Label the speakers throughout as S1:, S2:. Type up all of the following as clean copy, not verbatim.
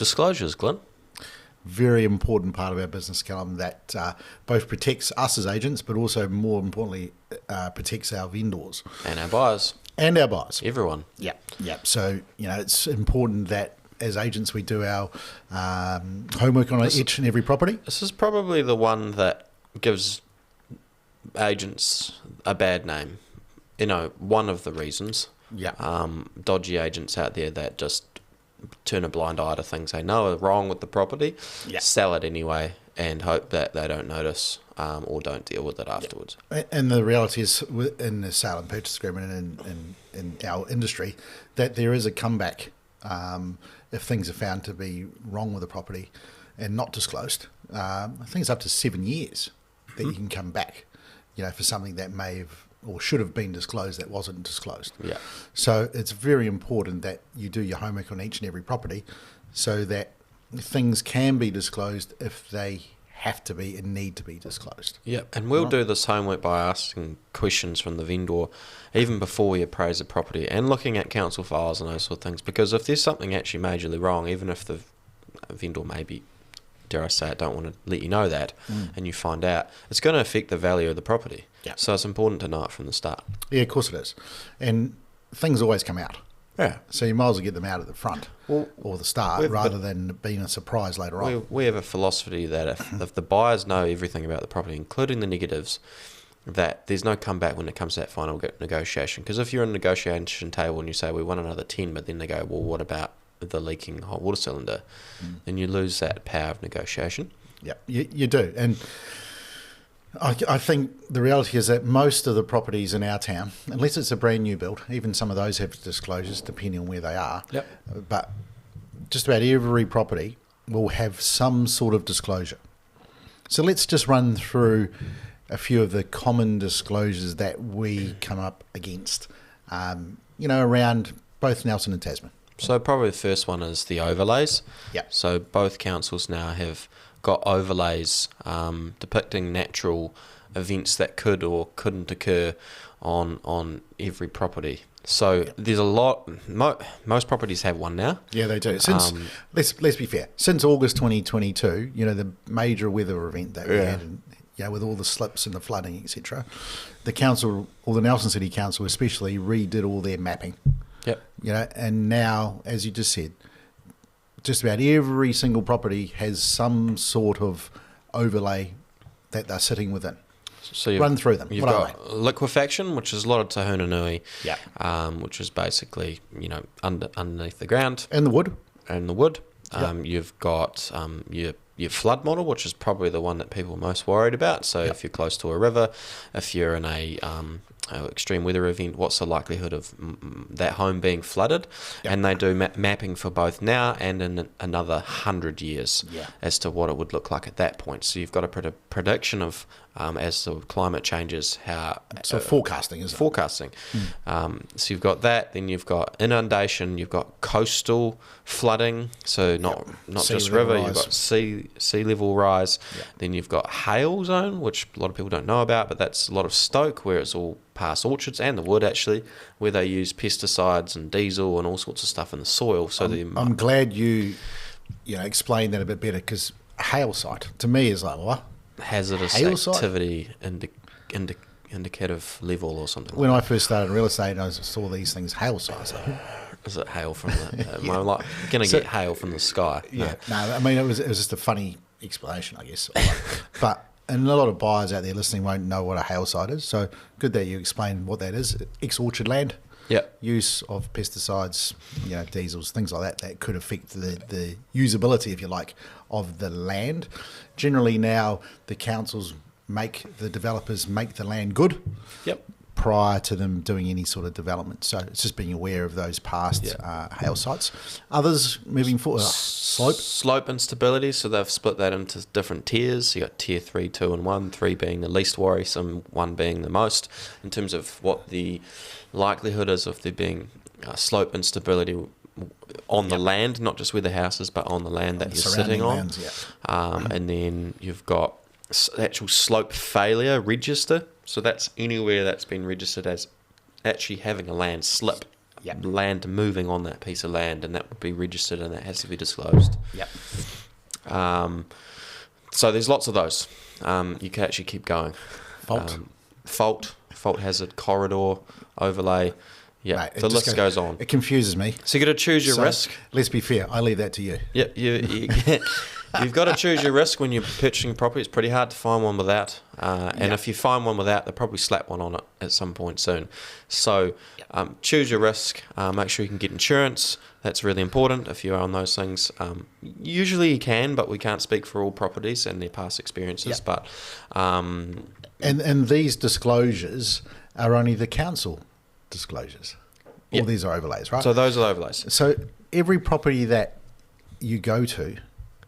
S1: Disclosures, Glenn.
S2: Very important part of our business, Callum, that both protects us as agents, but also more importantly, protects our vendors.
S1: And our buyers.
S2: And our buyers.
S1: Everyone.
S2: Yeah. So, it's important that as agents we do our homework on each and every property.
S1: This is probably the one that gives agents a bad name. One of the reasons.
S2: Yeah.
S1: Dodgy agents out there that just turn a blind eye to things they know are wrong with the property, sell it anyway, and hope that they don't notice or don't deal with it afterwards.
S2: And the reality is, in the sale and purchase agreement and in our industry, that there is a comeback if things are found to be wrong with the property and not disclosed. I think it's up to 7 years that you can come back, for something that may have or should have been disclosed that wasn't disclosed.
S1: Yeah.
S2: So it's very important that you do your homework on each and every property so that things can be disclosed if they have to be and need to be disclosed.
S1: Yeah, and we'll do this homework by asking questions from the vendor even before we appraise a property and looking at council files and those sort of things, because if there's something actually majorly wrong, even if the vendor maybe, dare I say it, don't want to let you know that, and you find out, it's going to affect the value of the property.
S2: Yeah.
S1: So it's important to know it from the start.
S2: Yeah, of course it is. And things always come out.
S1: Yeah.
S2: So you might as well get them out at the front or the start rather than being a surprise later on.
S1: We have a philosophy that if the buyers know everything about the property, including the negatives, that there's no comeback when it comes to that final negotiation. Because if you're in a negotiation table and you say, we want another 10, but then they go, well, what about the leaking hot water cylinder? Then you lose that power of negotiation.
S2: Yeah, you do. And I think the reality is that most of the properties in our town, unless it's a brand new build, even some of those have disclosures depending on where they are.
S1: Yep.
S2: But just about every property will have some sort of disclosure. So let's just run through a few of the common disclosures that we come up against, around both Nelson and Tasman.
S1: So probably the first one is the overlays.
S2: Yeah.
S1: So both councils now have got overlays depicting natural events that could or couldn't occur on every property. So there's a lot. Most properties have one now.
S2: Yeah, they do. Since let's be fair. Since August 2022, the major weather event that we had, and, with all the slips and the flooding, etc., the council, or the Nelson City Council especially, redid all their mapping.
S1: Yep.
S2: And now, as you just said, just about every single property has some sort of overlay that they're sitting within.
S1: So
S2: run through them.
S1: You've got liquefaction, which is a lot of Tahuna Nui, which is basically underneath the ground.
S2: And the wood.
S1: You've got your flood model, which is probably the one that people are most worried about. So if you're close to a river, if you're in a extreme weather event, what's the likelihood of that home being flooded? And they do mapping for both now and in another 100 years as to what it would look like at that point. So you've got a prediction of as the climate changes, how...
S2: So forecasting, isn't it?
S1: Forecasting. So you've got that, then you've got inundation, you've got coastal flooding, so not just river, you've got sea level rise. Then you've got hail zone, which a lot of people don't know about, but that's a lot of Stoke, where it's all past orchards and the wood, actually, where they use pesticides and diesel and all sorts of stuff in the soil. So
S2: I'm glad you explained that a bit better, because hail site, to me, is like, what?
S1: Hazardous activity indicative level or something.
S2: When I first started in real estate, I saw these things, hail sites.
S1: Is it hail from the... Am I like going to get hail from the sky?
S2: Yeah. No, I mean, it was just a funny explanation, I guess. But and a lot of buyers out there listening won't know what a hail site is. So good that you explained what that is. Ex-orchard land.
S1: Yeah.
S2: Use of pesticides, diesels, things like that could affect the usability, if you like, of the land. Generally now, the councils the developers make the land good.
S1: Yep.
S2: Prior to them doing any sort of development. So it's just being aware of those past hail sites. Others moving forward, slope
S1: instability. So they've split that into different tiers. You got tier 3, 2 and 1, 3 being the least worrisome, 1 being the most, in terms of what the likelihood is of there being slope instability on the land, not just where the house is, but on the land that you're sitting on.
S2: Lands,
S1: and then you've got actual slope failure register. So that's anywhere that's been registered as actually having a land slip land moving on that piece of land, and that would be registered, and that has to be disclosed.
S2: Yep.
S1: So there's lots of those. You can actually keep going. Fault hazard, corridor, overlay. Yeah,
S2: Right,
S1: the list goes on.
S2: It confuses me.
S1: So you got to choose your risk.
S2: Let's be fair. I leave that to you.
S1: Yeah, you've got to choose your risk when you're purchasing property. It's pretty hard to find one without. And if you find one without, they'll probably slap one on it at some point soon. So choose your risk. Make sure you can get insurance. That's really important if you are on those things. Usually you can, but we can't speak for all properties and their past experiences.
S2: Yep.
S1: But
S2: And these disclosures are only the council disclosures. All
S1: Yep.
S2: these are overlays, right?
S1: So those are overlays.
S2: So every property that you go to,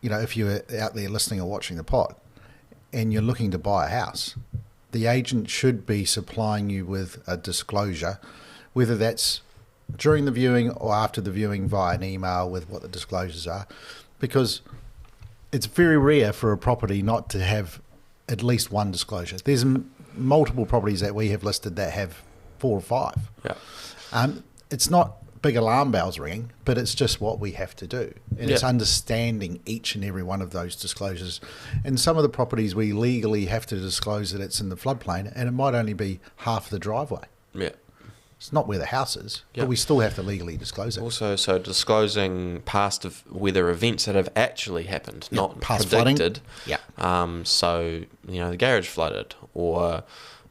S2: if you're out there listening or watching the pod and you're looking to buy a house, the agent should be supplying you with a disclosure, whether that's during the viewing or after the viewing via an email with what the disclosures are, because it's very rare for a property not to have at least one disclosure. There's multiple properties that we have listed that have 4 or 5.
S1: Yeah.
S2: It's not big alarm bells ringing, but it's just what we have to do. And it's
S1: Yeah.
S2: understanding each and every one of those disclosures. And some of the properties we legally have to disclose that it's in the floodplain, and it might only be half the driveway.
S1: Yeah.
S2: It's not where the house is,
S1: Yeah.
S2: but we still have to legally disclose it.
S1: Also, so disclosing past weather events that have actually happened,
S2: Yeah,
S1: not
S2: past
S1: predicted.
S2: flooding. Yeah.
S1: So, the garage flooded, or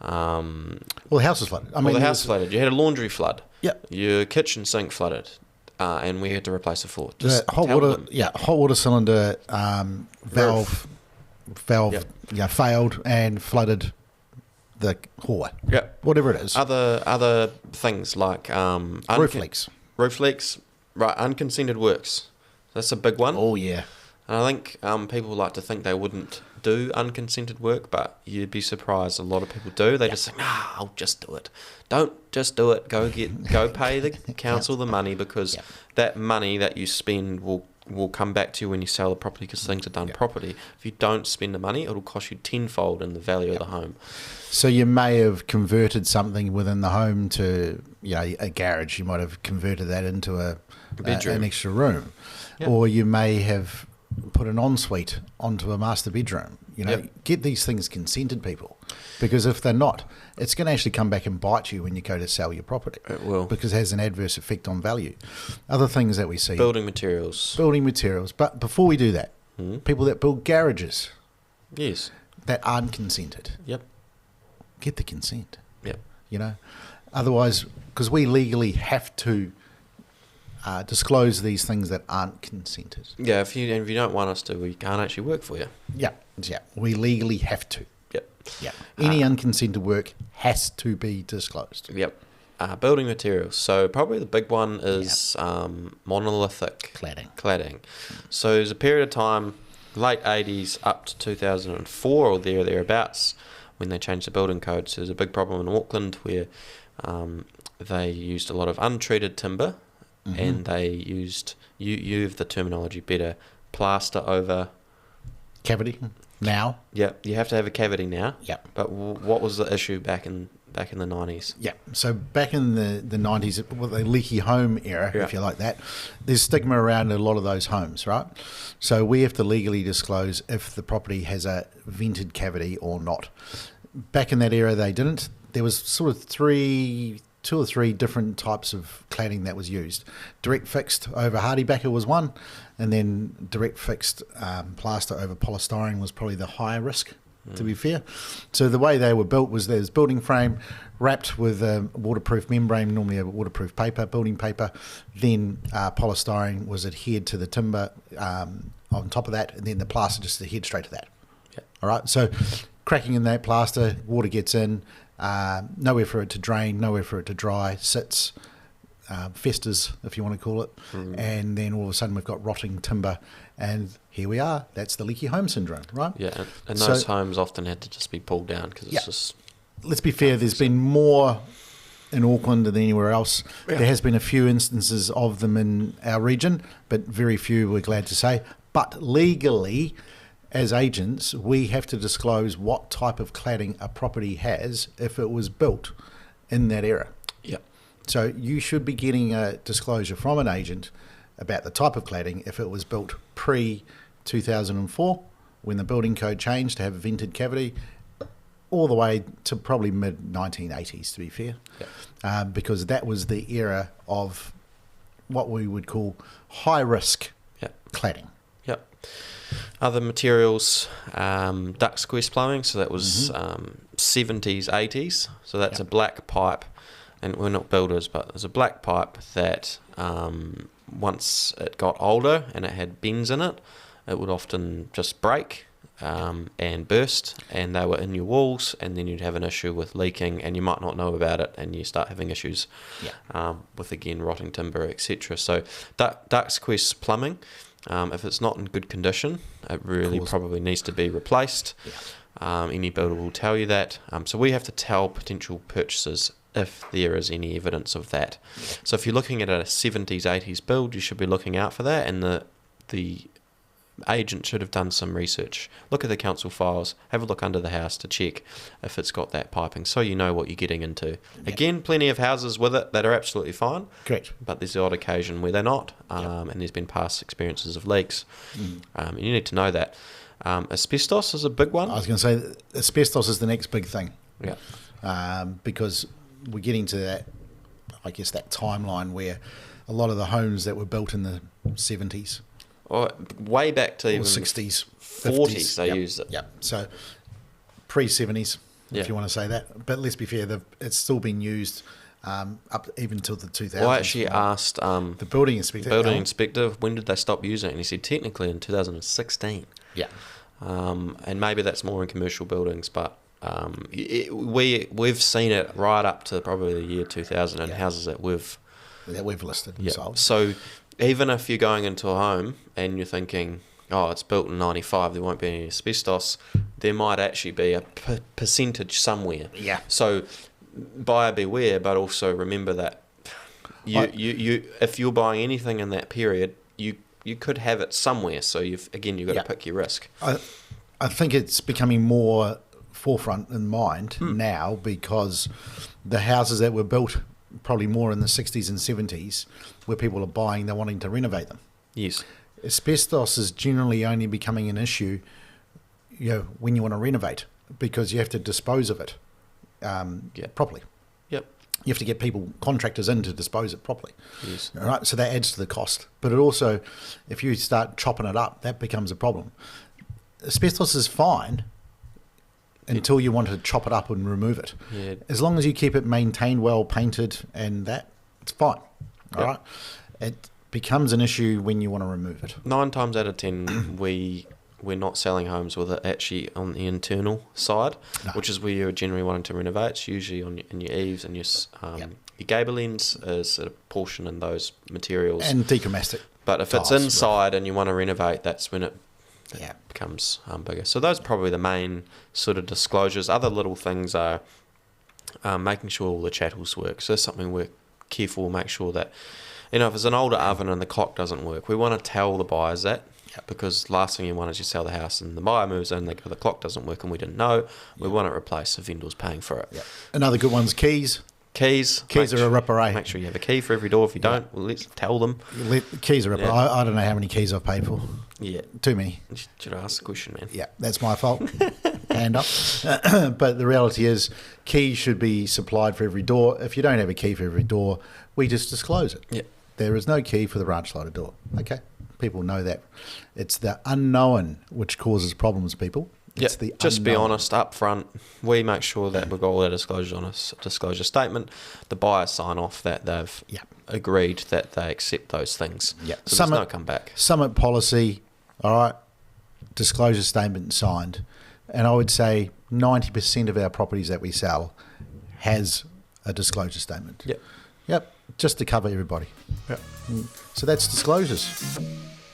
S2: Well, the house is flooded. I mean,
S1: the house flooded. You had a laundry flood.
S2: Yeah.
S1: Your kitchen sink flooded, and we had to replace the floor.
S2: The
S1: Just
S2: hot
S1: tell
S2: water,
S1: them.
S2: hot water cylinder valve,
S1: Yep.
S2: failed and flooded the hallway.
S1: Yep.
S2: Whatever it is,
S1: Other things like
S2: roof leaks.
S1: Roof leaks, right? Unconsented works. That's a big one.
S2: Oh yeah.
S1: And I think people like to think they wouldn't do unconsented work, but you'd be surprised. A lot of people do. They just think, "Nah, I'll just do it." Don't just do it. Go pay the council the money, because that money that you spend will come back to you when you sell the property, because things are done properly. If you don't spend the money, it'll cost you tenfold in the value of the home.
S2: So you may have converted something within the home to, a garage. You might have converted that into a
S1: bedroom.
S2: an extra room,
S1: Yep.
S2: or you may have put an ensuite onto a master bedroom.
S1: Yep.
S2: Get these things consented, people, because if they're not, it's going to actually come back and bite you when you go to sell your property.
S1: It will.
S2: Because it has an adverse effect on value. Other things that we see,
S1: Building materials.
S2: building materials. But before we do that, people that build garages
S1: Yes.
S2: that aren't consented,
S1: Yep.
S2: get the consent.
S1: Yep.
S2: Otherwise, because we legally have to disclose these things that aren't consented.
S1: Yeah. If you don't want us to, we can't actually work for you.
S2: Yeah, we legally have to.
S1: Yep.
S2: Yeah, any unconsented work has to be disclosed.
S1: Yep. Building materials. So probably the big one is monolithic
S2: Cladding.
S1: So there's a period of time, late 80s up to 2004 or thereabouts, when they changed the building code. So there's a big problem in Auckland where they used a lot of untreated timber, and they used, you have the terminology better, plaster over.
S2: Cavity now.
S1: Yeah, you have to have a cavity now.
S2: Yeah.
S1: But what was the issue back in the 90s?
S2: Yeah. So back in the 90s, with the leaky home era, if you like that, there's stigma around a lot of those homes, right? So we have to legally disclose if the property has a vented cavity or not. Back in that era, they didn't. There was sort of 2 or 3 different types of cladding that was used. Direct fixed over hardybacker was one, and then direct fixed plaster over polystyrene was probably the higher risk, to be fair. So the way they were built was there's building frame wrapped with a waterproof membrane, normally a waterproof paper, building paper, then polystyrene was adhered to the timber on top of that, and then the plaster just adhered straight to that.
S1: Yeah.
S2: All right, so cracking in that plaster, water gets in, nowhere for it to drain, nowhere for it to dry, sits, festers, if you want to call it, and then all of a sudden we've got rotting timber, and here we are. That's the leaky home syndrome, right?
S1: Yeah, and those homes often had to just be pulled down because it's just...
S2: Let's be fair, there's been more in Auckland than anywhere else. Yeah. There has been a few instances of them in our region, but very few, we're glad to say. But legally, as agents, we have to disclose what type of cladding a property has if it was built in that era.
S1: Yeah.
S2: So you should be getting a disclosure from an agent about the type of cladding if it was built pre-2004, when the building code changed to have a vented cavity, all the way to probably mid-1980s, to be fair, because that was the era of what we would call high-risk cladding.
S1: Yep. Other materials, duct squeeze plumbing, so that was 70s, 80s, so that's a black pipe, and we're not builders, but there's a black pipe that once it got older and it had bends in it, it would often just break and burst, and they were in your walls, and then you'd have an issue with leaking, and you might not know about it, and you start having issues with, again, rotting timber, etc. So duct squeeze plumbing, if it's not in good condition, it really probably needs to be replaced. Any builder will tell you that. So we have to tell potential purchasers if there is any evidence of that. So if you're looking at a 70s, 80s build, you should be looking out for that, and the agent should have done some research. Look at the council files, have a look under the house to check if it's got that piping, so you know what you're getting into. Again, plenty of houses with it that are absolutely fine.
S2: Correct.
S1: But there's the odd occasion where they're not, and there's been past experiences of leaks. And you need to know that. Asbestos is a big one.
S2: I was going to say asbestos is the next big thing.
S1: Yeah.
S2: Because we're getting to that, I guess, that timeline where a lot of the homes that were built in the 70s,
S1: Or way back to even
S2: 60s,
S1: 40s, they used it.
S2: Yeah, so pre-70s, if you want to say that. But let's be fair, it's still been used up even till the 2000s.
S1: Well, I actually asked
S2: the building inspector,
S1: when did they stop using it? And he said technically in 2016.
S2: Yeah.
S1: And maybe that's more in commercial buildings, but we've seen it right up to probably the year 2000 in houses that we've
S2: listed and sold.
S1: So even if you're going into a home and you're thinking, oh, it's built in 95, there won't be any asbestos, there might actually be a percentage somewhere.
S2: Yeah.
S1: So buyer beware, but also remember that you if you're buying anything in that period, you could have it somewhere. So you've got to pick your risk.
S2: I think it's becoming more forefront in mind now, because the houses that were built probably more in the 60s and 70s, where people are buying, they're wanting to renovate them.
S1: Yes.
S2: Asbestos is generally only becoming an issue, when you want to renovate, because you have to dispose of it properly.
S1: Yep.
S2: You have to get contractors in to dispose it properly.
S1: Yes.
S2: All right, so that adds to the cost. But it also, if you start chopping it up, that becomes a problem. Asbestos is fine until you want to chop it up and remove it.
S1: Yeah.
S2: As long as you keep it maintained well, painted, and that, it's fine. All right. It becomes an issue when you want to remove it.
S1: 9 times out of 10, we're not selling homes with it actually on the internal side, which is where you're generally wanting to renovate. It's usually in your eaves and your gable ends is a portion in those materials.
S2: And decomastic.
S1: But if it's inside and you want to renovate, that's when it becomes bigger. So those are probably the main sort of disclosures. Other little things are making sure all the chattels work. So that's something we're careful, make sure that, if it's an older oven and the clock doesn't work, we want to tell the buyers that, because last thing you want is you sell the house and the buyer moves in, the clock doesn't work and we didn't know. We want it replaced, the vendor's paying for it.
S2: Another good one's keys.
S1: Keys
S2: are a ripper, eh?
S1: Make sure you have a key for every door. If you don't, well, let's tell them.
S2: Keys are a ripper.
S1: Yeah.
S2: I don't know how many keys I've paid for.
S1: Yeah.
S2: Too many.
S1: You should ask the question, man.
S2: Yeah, that's my fault. Hand up. But the reality is, keys should be supplied for every door. If you don't have a key for every door, we just disclose it.
S1: Yeah.
S2: There is no key for the ranch slider door. Okay? People know that. It's the unknown which causes problems, people. It's the
S1: just be
S2: unknown.
S1: honest up front. We make sure that we've got all our disclosures on a disclosure statement. The buyers sign off that they've agreed that they accept those things.
S2: Yeah.
S1: So there's no comeback.
S2: Summit policy, all right, disclosure statement signed. And I would say 90% of our properties that we sell has a disclosure statement. Yep, just to cover everybody.
S1: Yep.
S2: So that's disclosures.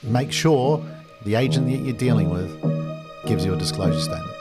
S2: Make sure the agent that you're dealing with gives you a disclosure statement.